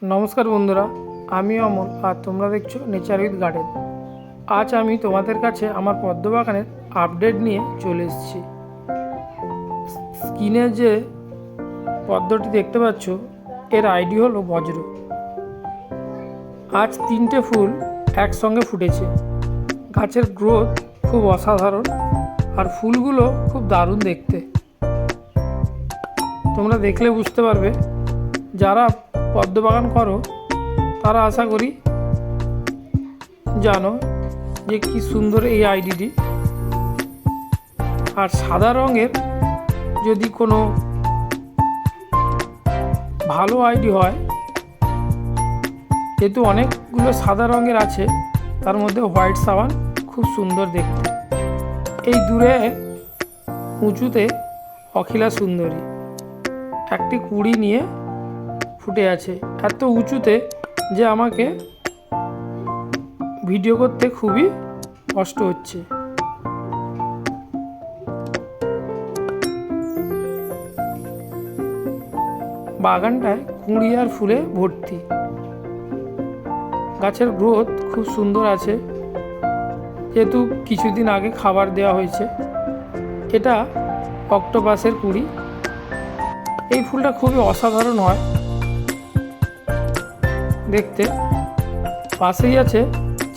নমস্কার বন্ধুরা, আমি অমল আর তোমরা দেখছো নেচার উইথ গার্ডেন। আজ আমি তোমাদের কাছে আমার পদ্ম বাগানের আপডেট নিয়ে চলে এসেছি। স্ক্রিনে যে পদ্মটি দেখতে পাচ্ছ এর আইডি হলো বজ্র। আজ 3টে ফুল একসঙ্গে ফুটেছে। গাছের গ্রোথ খুব অসাধারণ আর ফুলগুলো খুব দারুণ দেখতে। তোমরা দেখলে বুঝতে পারবে। যারা পদ্ম বাগান করো তারা আশা করি জানো যে কি সুন্দর এই আইডিটি। আর সাদা রঙের যদি কোনো ভালো আইডি হয়, যেহেতু অনেকগুলো সাদা রঙের আছে তার মধ্যে হোয়াইট সাবান খুব সুন্দর দেখতে। এই দূরে উঁচুতে অখিলা সুন্দরী একটি কুড়ি নিয়ে ফুটে আছে, এত উঁচুতে যে আমাকে ভিডিও করতে খুবই কষ্ট হচ্ছে। বাগানটায় কুঁড়ি আর ফুলে ভর্তি। গাছের গ্রোথ খুব সুন্দর আছে, যেহেতু কিছুদিন আগে খাবার দেওয়া হয়েছে। এটা অক্টোপাসের কুঁড়ি। এই ফুলটা খুবই অসাধারণ হয় দেখতে। পাশেই আছে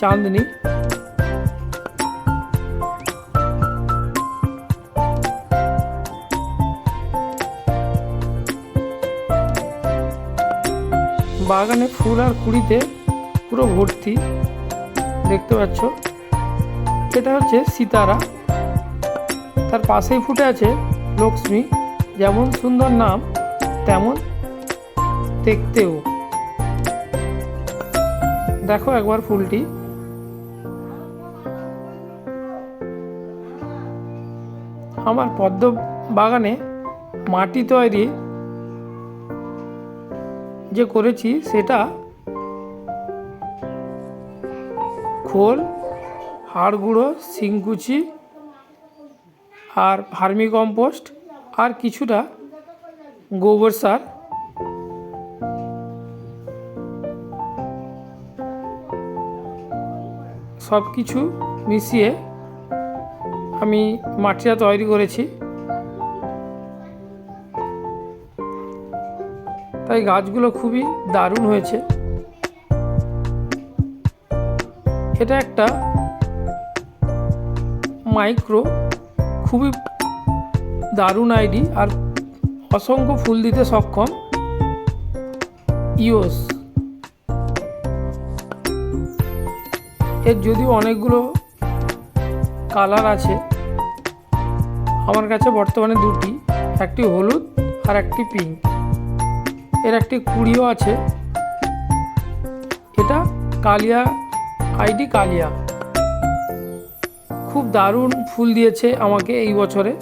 চাঁদনি। বাগানে ফুল আর কুড়িতে পুরো ভর্তি দেখতে পাচ্ছ। এটা হচ্ছে সিতারা, তার পাশেই ফুটে আছে লক্ষ্মী। যেমন সুন্দর নাম তেমন দেখতেও। দেখো একবার ফুলটি। আমার পদ্ম বাগানে মাটি তৈরি যে করেছি সেটা খোল, হাড় গুঁড়ো, শিংকুচি আর ভার্মি কম্পোস্ট আর কিছুটা গোবর সার, সব কিছু মিশিয়ে আমি মাটিটা তৈরি করেছি। তাই গাছগুলো খুবই দারুণ হয়েছে। এটা একটা মাইক্রো, খুবই দারুণ আইডি আর অসংখ্য ফুল দিতে সক্ষম ইওস। এর যদিও অনেকগুলো কালার আছে, আমার কাছে বর্তমানে দুটি, একটি হলুদ আর একটি পিঙ্ক। এর একটি কুড়িও আছে। এটা কালিয়া আইডি কালিয়া। খুব দারুণ ফুল দিয়েছে আমাকে এই বছরে।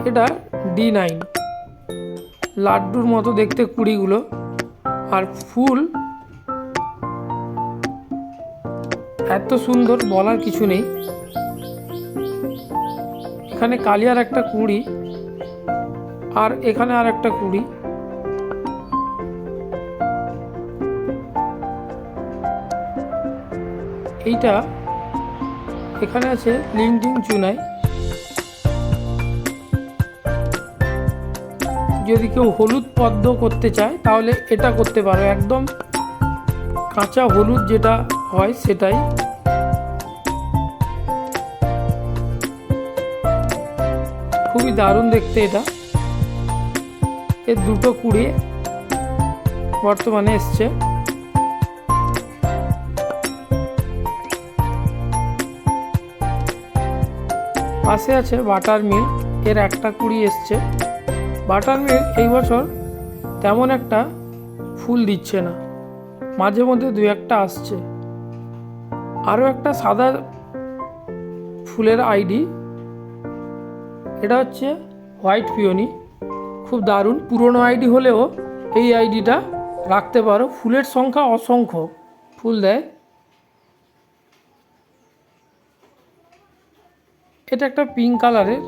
এটা D9, লাড্ডুর মতো দেখতে কুড়িগুলো, আর ফুল এত সুন্দর বলার কিছু নেই। এখানে কালিয়ার একটা কুড়ি আর এখানে আর একটা কুড়ি। এইটা এখানে আছে লিংটিং চুনাই। যদি কেউ হলুদ পদ্ম করতে চায় তাহলে এটা করতে পারো, একদম কাঁচা হলুদ যেটা হয় সেটাই। খুবই দারুণ দেখতে এটা। এর দুটো কুড়ি বর্তমানে এসছে। পাশে আছে বাটার মিল, এর একটা কুড়ি এসছে। বাটার মিল এই বছর তেমন একটা ফুল দিচ্ছে না, মাঝে মধ্যে দু একটা আসছে। আরও একটা সাদা ফুলের আইডি, এটা হচ্ছে হোয়াইট পিওনি। খুব দারুণ, পুরনো আইডি হলেও এই আইডিটা রাখতে পারো। ফুলের সংখ্যা অসংখ্য ফুল দেয়। এটা একটা পিঙ্ক কালারের,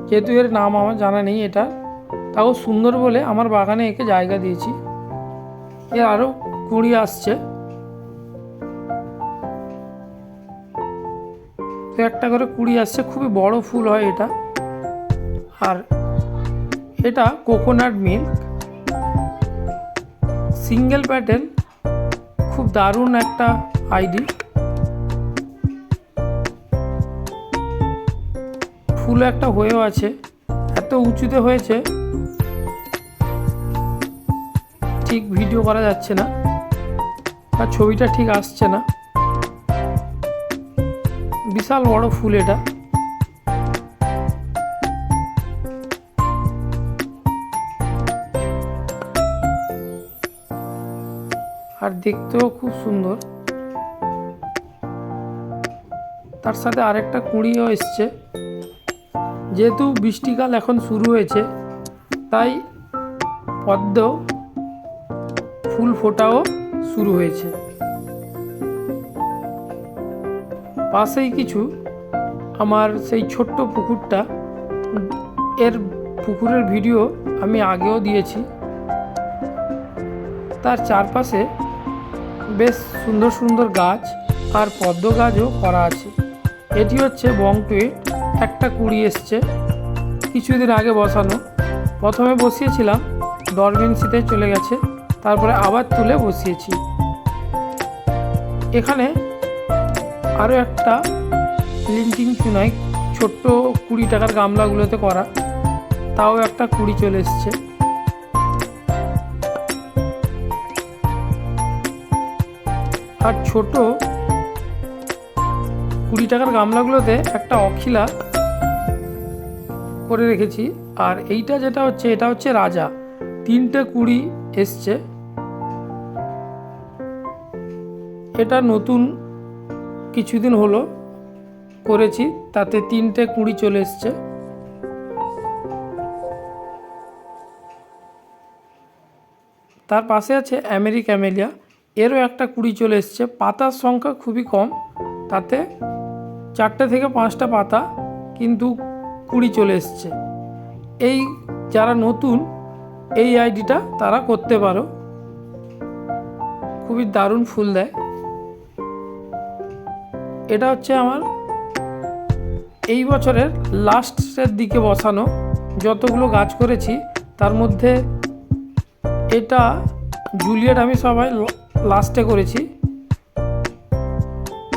যেহেতু এর নাম আমার জানা নেই। এটা তাও সুন্দর বলে আমার বাগানে একে জায়গা দিয়েছি। এর আরও কুঁড়ি আসছে, তো একটা করে কুঁড়ি আসছে, খুবই বড় ফুল হয় এটা। আর এটা কোকোনাট মিল্ক সিঙ্গেল প্যাটেল, খুব দারুণ একটা আইডি। ফুল একটা হয়েও আছে, এত উঁচুতে হয়েছে ঠিক ভিডিও করা যাচ্ছে না, আর ছবিটা ঠিক আসছে না। বিশাল বড় ফুল এটা। আর দেখতেও খুব সুন্দর। তার সাথে আরেকটা কুঁড়িও এসছে। যেহেতু বৃষ্টিকাল এখন শুরু হয়েছে, তাই পদ্ম ফুল ফোটাও শুরু হয়েছে। পাশেই কিছু আমার সেই ছোট্ট পুকুরটা, এর পুকুরের ভিডিও আমি আগেও দিয়েছি। তার চারপাশে বেশ সুন্দর সুন্দর গাছ আর পদ্ম গাছও করা আছে। এটি হচ্ছে বংটুইট, একটা কুঁড়ি এসছে কিছুদিন আগে বসানো। প্রথমে বসিয়েছিলাম, ডরমেন্সিতে চলে গেছে, তারপরে আবার তুলে বসিয়েছি। এখানে আরও একটা লিঙ্কিং চুনাই ছোট্ট 20 টাকার গামলাগুলোতে করা, তাও একটা কুঁড়ি চলে এসছে। আর ছোট 20 টাকার গামলাগুলোতে একটা অখিলা করে রেখেছি। আর এইটা যেটা হচ্ছে, এটা হচ্ছে রাজা, 3টে কুঁড়ি এসছে। এটা নতুন কিছুদিন হলো করেছি, তাতে 3টে কুঁড়ি চলে এসছে। তার পাশে আছে আমেরিক্যামেলিয়া, এরও একটা কুঁড়ি চলে এসছে। পাতার সংখ্যা খুবই কম, তাতে 4টে থেকে 5টা পাতা, কিন্তু কুঁড়ি চলে এসছে। এই যারা নতুন এই আইডিটা তারা করতে পারো, খুবই দারুণ ফুল দেয়। এটা হচ্ছে আমার এই বছরের লাস্টের দিকে বসানো যতগুলো গাছ করেছি, তার মধ্যে এটা জুলিয়েট আমি সবাই লাস্টে করেছি।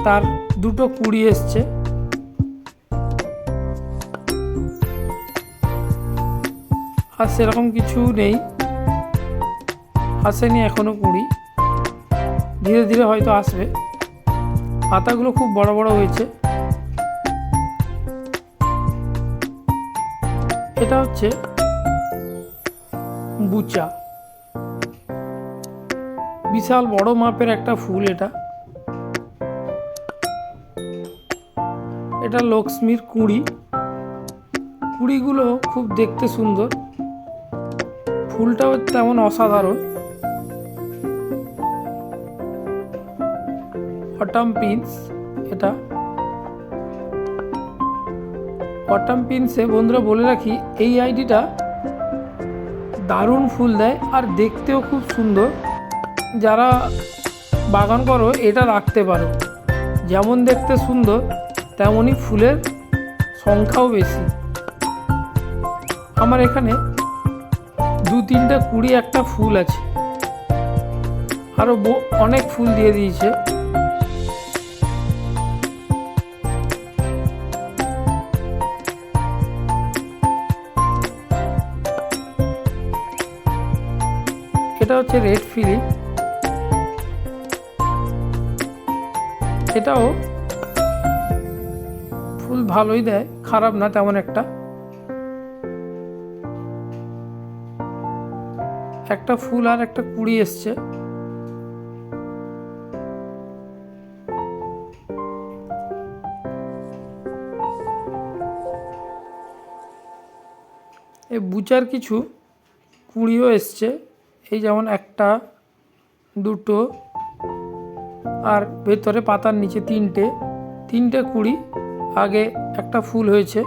তার 2টো কুঁড়ি এসছে। আর সেরকম কিছু নেই, আসেনি এখনো কুঁড়ি, ধীরে ধীরে হয়তো আসবে। পাতাগুলো খুব বড় বড় হয়েছে। এটা হচ্ছে বুচা, বিশাল বড় মাপের একটা ফুল। এটা লক্ষ্মীর কুঁড়ি, কুঁড়িগুলো খুব দেখতে সুন্দর, ফুলটাও তেমন অসাধারণ। অটাম প্রিন্স, এটা অটাম প্রিন্সে বন্ধুরা বলে রাখি, এই আইডিটা দারুণ ফুল দেয় আর দেখতেও খুব সুন্দর। যারা বাগান করো এটা রাখতে পারো, যেমন দেখতে সুন্দর তেমনই ফুলের সংখ্যাও বেশি। আমার এখানে 2-3টা কুঁড়ি একটা ফুল আছে, আরও অনেক ফুল দিয়ে দিয়েছে। এটা হচ্ছে রেড ফিলিপ, এটাও ফুল ভালোই দেয়, খারাপ না তেমন একটা। একটা ফুল আর একটা কুঁড়ি এসছে। এই বুচার কিছু কুঁড়িও এসছে, এই যেমন 1টা 2টো, আর ভেতরে পাতার নিচে 3টে কুঁড়ি। আগে একটা ফুল হয়েছে।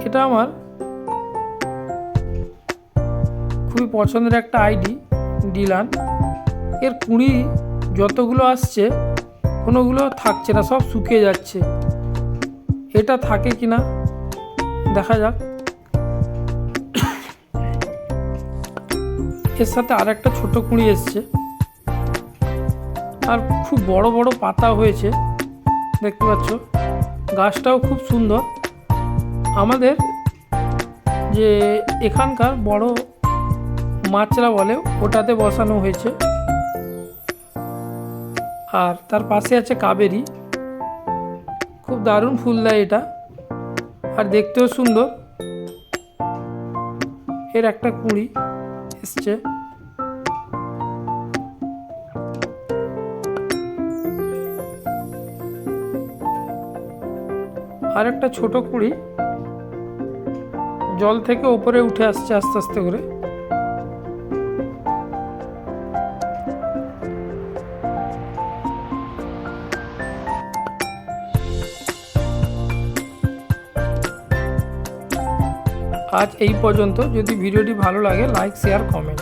এটা আমার খুবই পছন্দের একটা আইডি ডিলান। এর কুঁড়ি যতগুলো আসছে কোনোগুলো থাকছে না, সব শুকিয়ে যাচ্ছে। এটা থাকে কি না দেখা যাক। এর সাথে আর একটা ছোট কুঁড়ি এসছে, আর খুব বড় বড় পাতা হয়েছে দেখতে পাচ্ছ। গাছটাও খুব সুন্দর। আমাদের যে এখানকার বড় মাছরা বলে ওটাতে বসানো হয়েছে। আর তার পাশে আছে কাবেরি, খুব দারুণ ফুল দেয় এটা, আর দেখতেও সুন্দর। এর একটা কুঁড়ি এসছে। আর একটা ছোট কুঁড়ি জল থেকে উপরে উঠে আসছে আস্তে আস্তে করে। আজ এই পর্যন্ত। যদি ভিডিওটি ভালো লাগে লাইক, শেয়ার, কমেন্ট।